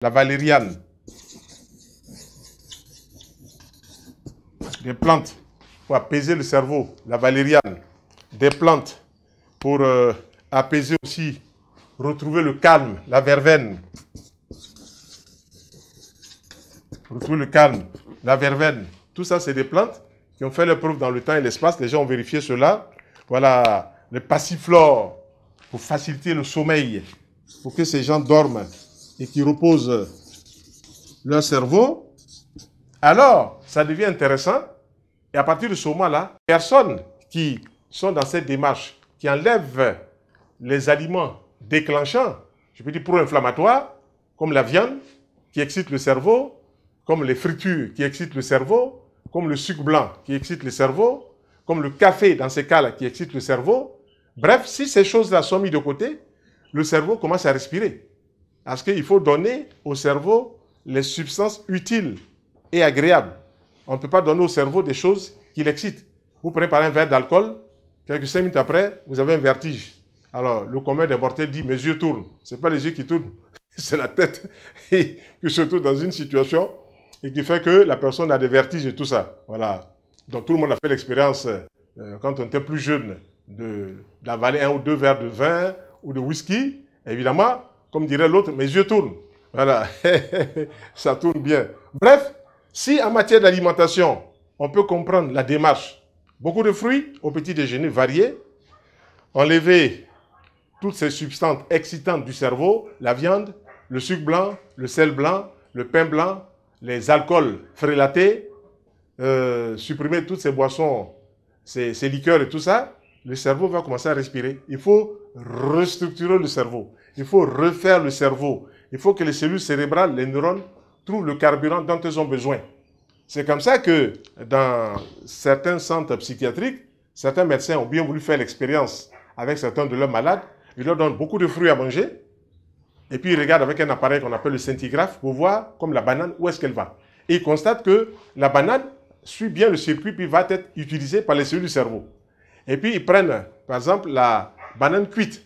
la valériane. Des plantes pour apaiser le cerveau, la valériane. Des plantes pour apaiser aussi, retrouver le calme, la verveine. Retrouver le calme, la verveine. Tout ça, c'est des plantes qui ont fait leur preuve dans le temps et l'espace. Les gens ont vérifié cela. Voilà, le passiflore pour faciliter le sommeil, pour que ces gens dorment et qu'ils reposent leur cerveau. Alors, ça devient intéressant. Et à partir de ce moment-là, les personnes qui sont dans cette démarche, qui enlèvent les aliments déclenchants, je peux dire pro-inflammatoires, comme la viande qui excite le cerveau, comme les fritures qui excitent le cerveau, comme le sucre blanc qui excite le cerveau, comme le café dans ces cas-là qui excite le cerveau. Bref, si ces choses-là sont mises de côté, le cerveau commence à respirer. Parce qu'il faut donner au cerveau les substances utiles et agréables. On ne peut pas donner au cerveau des choses qui l'excitent. Vous prenez par un verre d'alcool, quelques 5 minutes après, vous avez un vertige. Alors, le commun des mortels dit, mes yeux tournent. Ce n'est pas les yeux qui tournent, c'est la tête qui se trouve dans une situation et qui fait que la personne a des vertiges et tout ça. Voilà. Donc, tout le monde a fait l'expérience, quand on était plus jeune, d'avaler 1 ou 2 verres de vin ou de whisky. Évidemment, comme dirait l'autre, mes yeux tournent. Voilà. Ça tourne bien. Bref, si en matière d'alimentation, on peut comprendre la démarche, beaucoup de fruits au petit déjeuner variés, enlever toutes ces substances excitantes du cerveau, la viande, le sucre blanc, le sel blanc, le pain blanc, les alcools frélatés, supprimer toutes ces boissons, ces liqueurs et tout ça, le cerveau va commencer à respirer. Il faut restructurer le cerveau. Il faut refaire le cerveau. Il faut que les cellules cérébrales, les neurones, trouvent le carburant dont elles ont besoin. C'est comme ça que dans certains centres psychiatriques, certains médecins ont bien voulu faire l'expérience avec certains de leurs malades. Ils leur donnent beaucoup de fruits à manger. Et puis ils regardent avec un appareil qu'on appelle le scintigraphe pour voir, comme la banane, où est-ce qu'elle va. Et ils constatent que la banane suit bien le circuit puis va être utilisée par les cellules du cerveau. Et puis ils prennent, par exemple, la banane cuite.